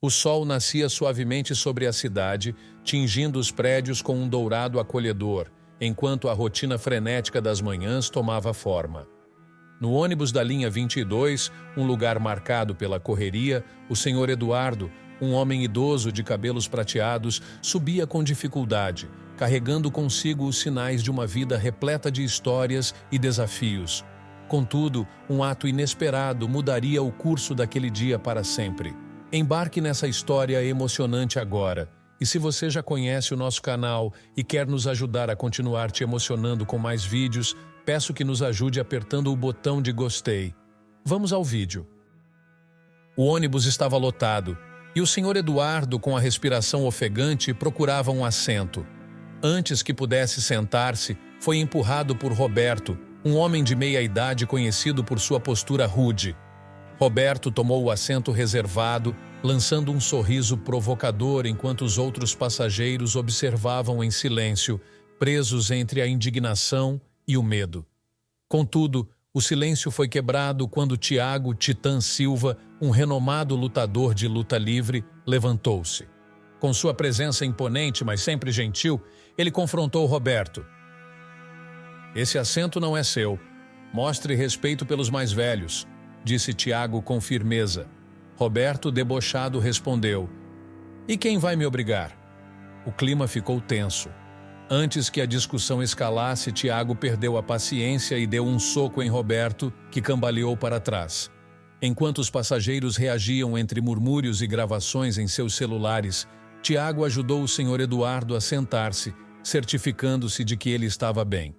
O sol nascia suavemente sobre a cidade, tingindo os prédios com um dourado acolhedor, enquanto a rotina frenética das manhãs tomava forma. No ônibus da linha 22, um lugar marcado pela correria, o senhor Eduardo, um homem idoso de cabelos prateados, subia com dificuldade, carregando consigo os sinais de uma vida repleta de histórias e desafios. Contudo, um ato inesperado mudaria o curso daquele dia para sempre. Embarque nessa história emocionante agora. E se você já conhece o nosso canal e quer nos ajudar a continuar te emocionando com mais vídeos, peço que nos ajude apertando o botão de gostei. Vamos ao vídeo. O ônibus estava lotado e o senhor Eduardo, com a respiração ofegante, procurava um assento. Antes que pudesse sentar-se, foi empurrado por Roberto, um homem de meia-idade conhecido por sua postura rude. Roberto tomou o assento reservado, lançando um sorriso provocador enquanto os outros passageiros observavam em silêncio, presos entre a indignação e o medo. Contudo, o silêncio foi quebrado quando Tiago Titã Silva, um renomado lutador de luta livre, levantou-se. Com sua presença imponente, mas sempre gentil, ele confrontou Roberto. "Esse assento não é seu. Mostre respeito pelos mais velhos", disse Tiago com firmeza. Roberto, debochado, respondeu: "E quem vai me obrigar?" O clima ficou tenso. Antes que a discussão escalasse, Tiago perdeu a paciência e deu um soco em Roberto, que cambaleou para trás. Enquanto os passageiros reagiam entre murmúrios e gravações em seus celulares, Tiago ajudou o senhor Eduardo a sentar-se, certificando-se de que ele estava bem.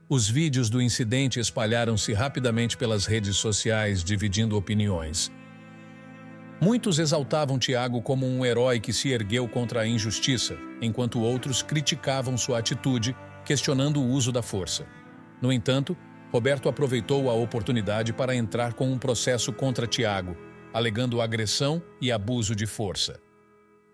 Os vídeos do incidente espalharam-se rapidamente pelas redes sociais, dividindo opiniões. Muitos exaltavam Tiago como um herói que se ergueu contra a injustiça, enquanto outros criticavam sua atitude, questionando o uso da força. No entanto, Roberto aproveitou a oportunidade para entrar com um processo contra Tiago, alegando agressão e abuso de força.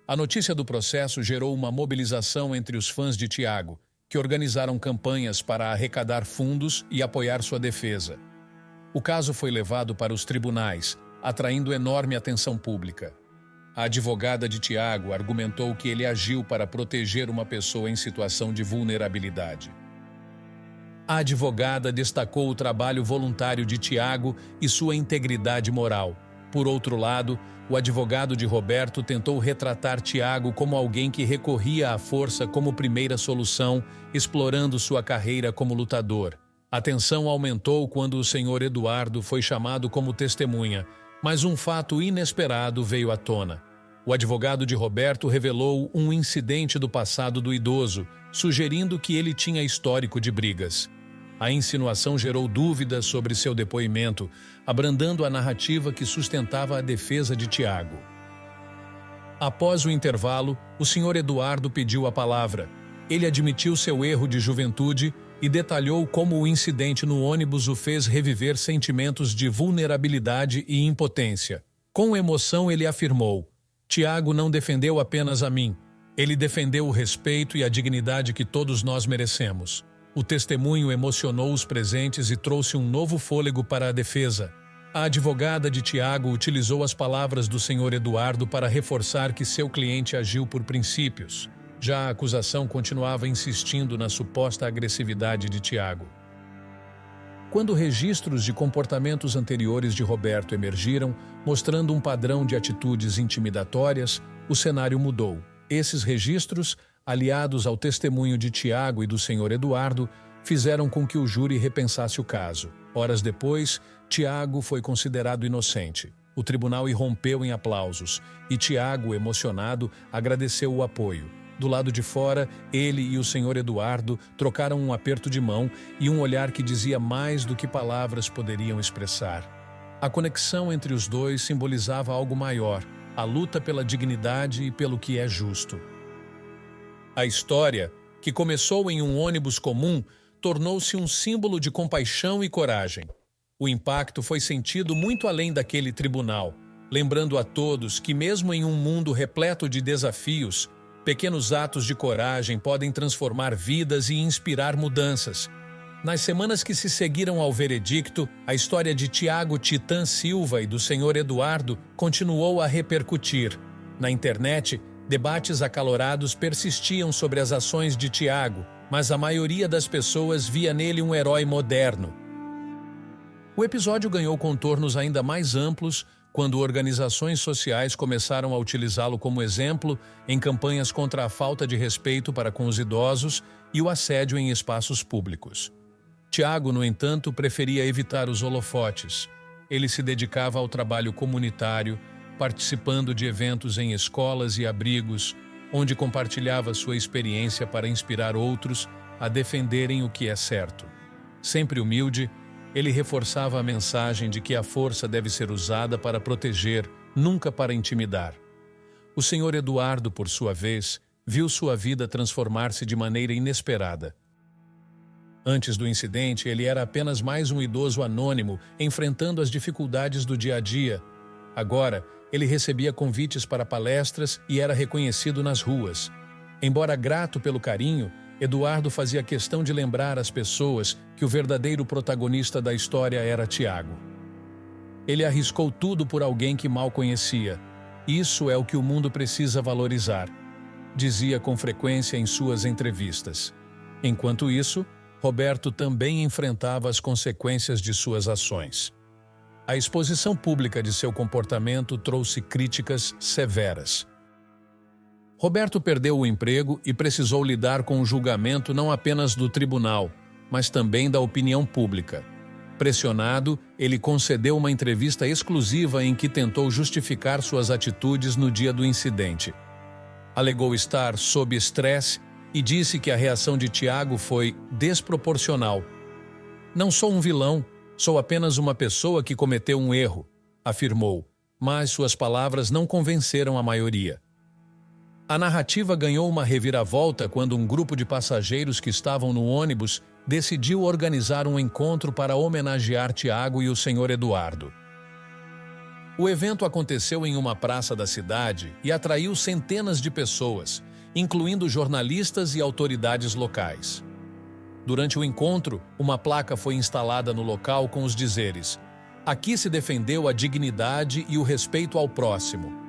A notícia do processo gerou uma mobilização entre os fãs de Tiago, que organizaram campanhas para arrecadar fundos e apoiar sua defesa. O caso foi levado para os tribunais, atraindo enorme atenção pública. A advogada de Tiago argumentou que ele agiu para proteger uma pessoa em situação de vulnerabilidade. A advogada destacou o trabalho voluntário de Tiago e sua integridade moral. Por outro lado, o advogado de Roberto tentou retratar Tiago como alguém que recorria à força como primeira solução, explorando sua carreira como lutador. A tensão aumentou quando o senhor Eduardo foi chamado como testemunha, mas um fato inesperado veio à tona. O advogado de Roberto revelou um incidente do passado do idoso, sugerindo que ele tinha histórico de brigas. A insinuação gerou dúvidas sobre seu depoimento, abrandando a narrativa que sustentava a defesa de Tiago. Após o intervalo, o senhor Eduardo pediu a palavra. Ele admitiu seu erro de juventude e detalhou como o incidente no ônibus o fez reviver sentimentos de vulnerabilidade e impotência. Com emoção, ele afirmou: "Tiago não defendeu apenas a mim. Ele defendeu o respeito e a dignidade que todos nós merecemos." O testemunho emocionou os presentes e trouxe um novo fôlego para a defesa. A advogada de Tiago utilizou as palavras do senhor Eduardo para reforçar que seu cliente agiu por princípios. Já a acusação continuava insistindo na suposta agressividade de Tiago. Quando registros de comportamentos anteriores de Roberto emergiram, mostrando um padrão de atitudes intimidatórias, o cenário mudou. Esses registros, aliados ao testemunho de Tiago e do senhor Eduardo, fizeram com que o júri repensasse o caso. Horas depois, Tiago foi considerado inocente. O tribunal irrompeu em aplausos e Tiago, emocionado, agradeceu o apoio. Do lado de fora, ele e o senhor Eduardo trocaram um aperto de mão e um olhar que dizia mais do que palavras poderiam expressar. A conexão entre os dois simbolizava algo maior, a luta pela dignidade e pelo que é justo. A história, que começou em um ônibus comum, tornou-se um símbolo de compaixão e coragem. O impacto foi sentido muito além daquele tribunal, lembrando a todos que mesmo em um mundo repleto de desafios, pequenos atos de coragem podem transformar vidas e inspirar mudanças. Nas semanas que se seguiram ao veredicto, a história de Tiago Titã Silva e do senhor Eduardo continuou a repercutir. Na internet, debates acalorados persistiam sobre as ações de Tiago, mas a maioria das pessoas via nele um herói moderno. O episódio ganhou contornos ainda mais amplos quando organizações sociais começaram a utilizá-lo como exemplo em campanhas contra a falta de respeito para com os idosos e o assédio em espaços públicos. Tiago, no entanto, preferia evitar os holofotes. Ele se dedicava ao trabalho comunitário, participando de eventos em escolas e abrigos, onde compartilhava sua experiência para inspirar outros a defenderem o que é certo. Sempre humilde, ele reforçava a mensagem de que a força deve ser usada para proteger, nunca para intimidar. O Sr. Eduardo, por sua vez, viu sua vida transformar-se de maneira inesperada. Antes do incidente, ele era apenas mais um idoso anônimo, enfrentando as dificuldades do dia a dia. Agora, ele recebia convites para palestras e era reconhecido nas ruas. Embora grato pelo carinho, Eduardo fazia questão de lembrar às pessoas que o verdadeiro protagonista da história era Tiago. Ele arriscou tudo por alguém que mal conhecia. Isso é o que o mundo precisa valorizar, dizia com frequência em suas entrevistas. Enquanto isso, Roberto também enfrentava as consequências de suas ações. A exposição pública de seu comportamento trouxe críticas severas. Roberto perdeu o emprego e precisou lidar com o julgamento não apenas do tribunal, mas também da opinião pública. Pressionado, ele concedeu uma entrevista exclusiva em que tentou justificar suas atitudes no dia do incidente. Alegou estar sob estresse e disse que a reação de Tiago foi desproporcional. "Não sou um vilão, sou apenas uma pessoa que cometeu um erro", afirmou, mas suas palavras não convenceram a maioria. A narrativa ganhou uma reviravolta quando um grupo de passageiros que estavam no ônibus decidiu organizar um encontro para homenagear Tiago e o Sr. Eduardo. O evento aconteceu em uma praça da cidade e atraiu centenas de pessoas, incluindo jornalistas e autoridades locais. Durante o encontro, uma placa foi instalada no local com os dizeres: "Aqui se defendeu a dignidade e o respeito ao próximo."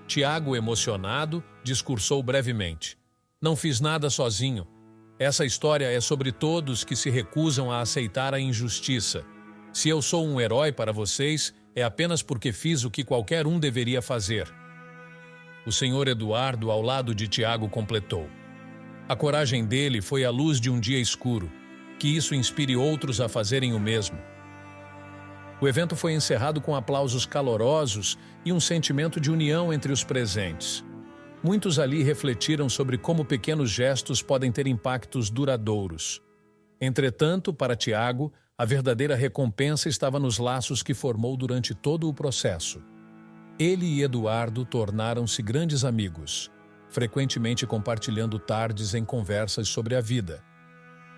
Tiago, emocionado, discursou brevemente: "Não fiz nada sozinho. Essa história é sobre todos que se recusam a aceitar a injustiça. Se eu sou um herói para vocês, é apenas porque fiz o que qualquer um deveria fazer." O Sr. Eduardo, ao lado de Tiago, completou: "A coragem dele foi a luz de um dia escuro. Que isso inspire outros a fazerem o mesmo." O evento foi encerrado com aplausos calorosos e um sentimento de união entre os presentes. Muitos ali refletiram sobre como pequenos gestos podem ter impactos duradouros. Entretanto, para Tiago, a verdadeira recompensa estava nos laços que formou durante todo o processo. Ele e Eduardo tornaram-se grandes amigos, frequentemente compartilhando tardes em conversas sobre a vida.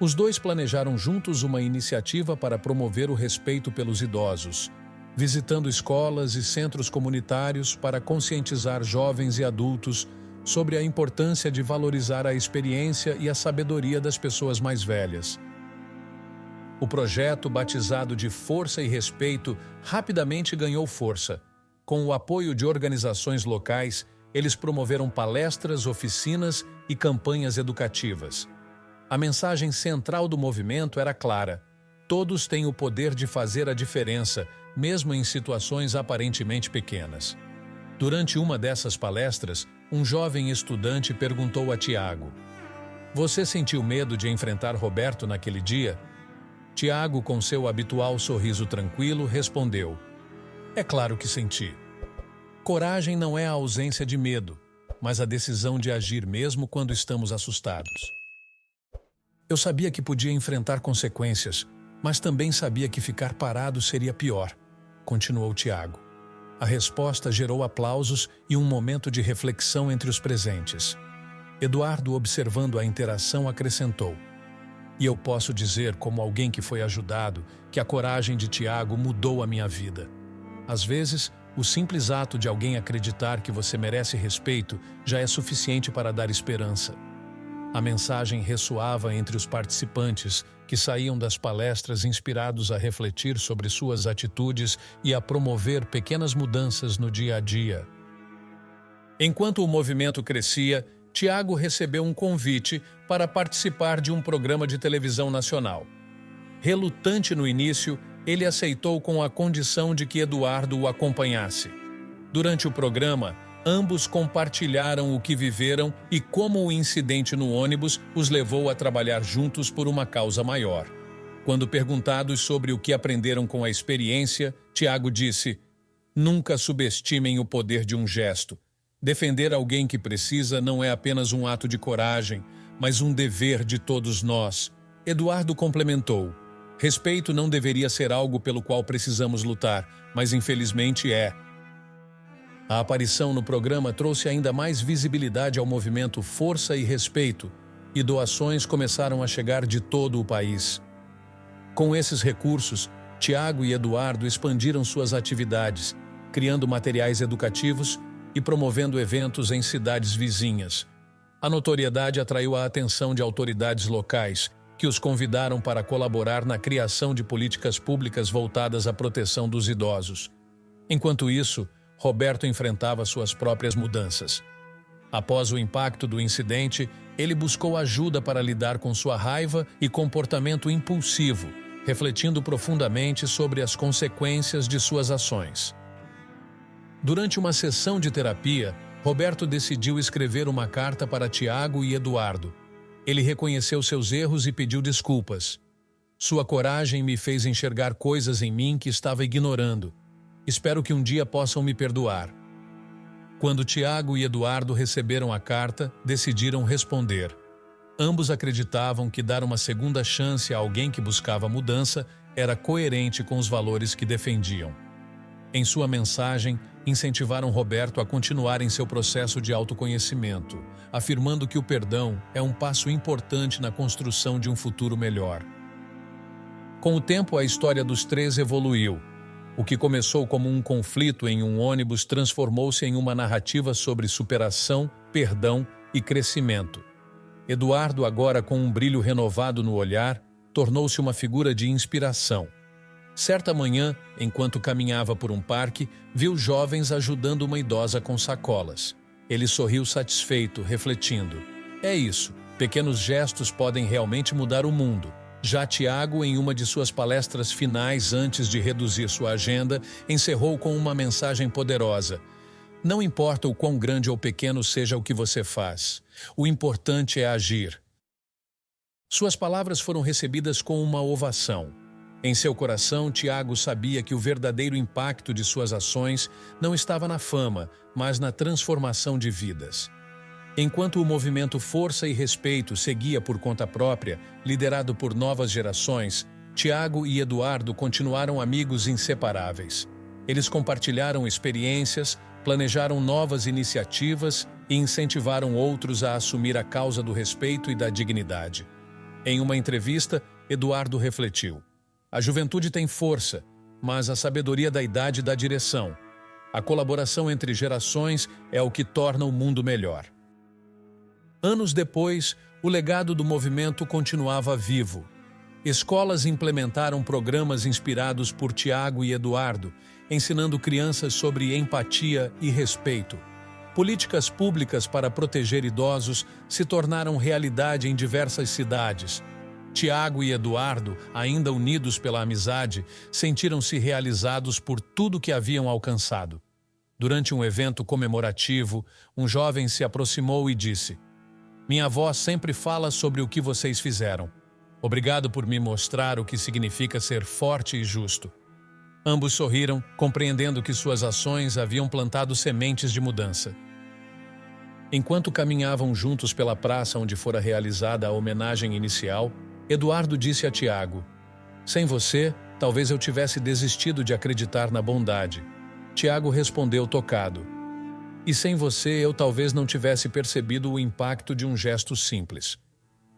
Os dois planejaram juntos uma iniciativa para promover o respeito pelos idosos, visitando escolas e centros comunitários para conscientizar jovens e adultos sobre a importância de valorizar a experiência e a sabedoria das pessoas mais velhas. O projeto, batizado de Força e Respeito, rapidamente ganhou força. Com o apoio de organizações locais, eles promoveram palestras, oficinas e campanhas educativas. A mensagem central do movimento era clara: todos têm o poder de fazer a diferença, mesmo em situações aparentemente pequenas. Durante uma dessas palestras, um jovem estudante perguntou a Tiago: "Você sentiu medo de enfrentar Roberto naquele dia?" Tiago, com seu habitual sorriso tranquilo, respondeu: "É claro que senti. Coragem não é a ausência de medo, mas a decisão de agir mesmo quando estamos assustados. Eu sabia que podia enfrentar consequências, mas também sabia que ficar parado seria pior", continuou Tiago. A resposta gerou aplausos e um momento de reflexão entre os presentes. Eduardo, observando a interação, acrescentou: "E eu posso dizer, como alguém que foi ajudado, que a coragem de Tiago mudou a minha vida. Às vezes, o simples ato de alguém acreditar que você merece respeito já é suficiente para dar esperança." A mensagem ressoava entre os participantes, que saíam das palestras inspirados a refletir sobre suas atitudes e a promover pequenas mudanças no dia a dia. Enquanto o movimento crescia, Tiago recebeu um convite para participar de um programa de televisão nacional. Relutante no início, ele aceitou com a condição de que Eduardo o acompanhasse. Durante o programa, ambos compartilharam o que viveram e como o incidente no ônibus os levou a trabalhar juntos por uma causa maior. Quando perguntados sobre o que aprenderam com a experiência, Tiago disse: "Nunca subestimem o poder de um gesto. Defender alguém que precisa não é apenas um ato de coragem, mas um dever de todos nós." Eduardo complementou: "Respeito não deveria ser algo pelo qual precisamos lutar, mas infelizmente é." A aparição no programa trouxe ainda mais visibilidade ao movimento Força e Respeito, e doações começaram a chegar de todo o país. Com esses recursos, Tiago e Eduardo expandiram suas atividades, criando materiais educativos e promovendo eventos em cidades vizinhas. A notoriedade atraiu a atenção de autoridades locais, que os convidaram para colaborar na criação de políticas públicas voltadas à proteção dos idosos. Enquanto isso, Roberto enfrentava suas próprias mudanças. Após o impacto do incidente, ele buscou ajuda para lidar com sua raiva e comportamento impulsivo, refletindo profundamente sobre as consequências de suas ações. Durante uma sessão de terapia, Roberto decidiu escrever uma carta para Tiago e Eduardo. Ele reconheceu seus erros e pediu desculpas. "Sua coragem me fez enxergar coisas em mim que estava ignorando. Espero que um dia possam me perdoar." Quando Tiago e Eduardo receberam a carta, decidiram responder. Ambos acreditavam que dar uma segunda chance a alguém que buscava mudança era coerente com os valores que defendiam. Em sua mensagem, incentivaram Roberto a continuar em seu processo de autoconhecimento, afirmando que o perdão é um passo importante na construção de um futuro melhor. Com o tempo, a história dos três evoluiu. O que começou como um conflito em um ônibus transformou-se em uma narrativa sobre superação, perdão e crescimento. Eduardo, agora com um brilho renovado no olhar, tornou-se uma figura de inspiração. Certa manhã, enquanto caminhava por um parque, viu jovens ajudando uma idosa com sacolas. Ele sorriu satisfeito, refletindo: "É isso, pequenos gestos podem realmente mudar o mundo." Já Tiago, em uma de suas palestras finais antes de reduzir sua agenda, encerrou com uma mensagem poderosa: "Não importa o quão grande ou pequeno seja o que você faz, o importante é agir." Suas palavras foram recebidas com uma ovação. Em seu coração, Tiago sabia que o verdadeiro impacto de suas ações não estava na fama, mas na transformação de vidas. Enquanto o movimento Força e Respeito seguia por conta própria, liderado por novas gerações, Tiago e Eduardo continuaram amigos inseparáveis. Eles compartilharam experiências, planejaram novas iniciativas e incentivaram outros a assumir a causa do respeito e da dignidade. Em uma entrevista, Eduardo refletiu: "A juventude tem força, mas a sabedoria da idade dá direção. A colaboração entre gerações é o que torna o mundo melhor." Anos depois, o legado do movimento continuava vivo. Escolas implementaram programas inspirados por Tiago e Eduardo, ensinando crianças sobre empatia e respeito. Políticas públicas para proteger idosos se tornaram realidade em diversas cidades. Tiago e Eduardo, ainda unidos pela amizade, sentiram-se realizados por tudo que haviam alcançado. Durante um evento comemorativo, um jovem se aproximou e disse: "Minha avó sempre fala sobre o que vocês fizeram. Obrigado por me mostrar o que significa ser forte e justo." Ambos sorriram, compreendendo que suas ações haviam plantado sementes de mudança. Enquanto caminhavam juntos pela praça onde fora realizada a homenagem inicial, Eduardo disse a Tiago: "Sem você, talvez eu tivesse desistido de acreditar na bondade." Tiago respondeu tocado: "E sem você eu talvez não tivesse percebido o impacto de um gesto simples."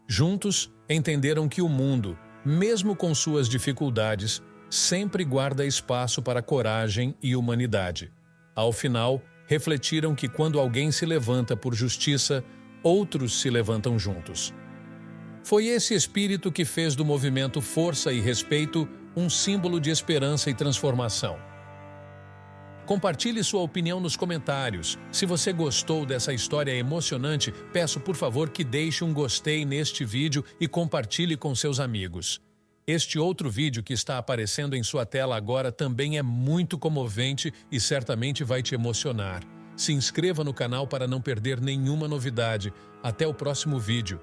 Juntos, entenderam que o mundo, mesmo com suas dificuldades, sempre guarda espaço para coragem e humanidade. Ao final, refletiram que quando alguém se levanta por justiça, outros se levantam juntos. Foi esse espírito que fez do movimento Força e Respeito um símbolo de esperança e transformação. Compartilhe sua opinião nos comentários. Se você gostou dessa história emocionante, peço por favor que deixe um gostei neste vídeo e compartilhe com seus amigos. Este outro vídeo que está aparecendo em sua tela agora também é muito comovente e certamente vai te emocionar. Se inscreva no canal para não perder nenhuma novidade. Até o próximo vídeo.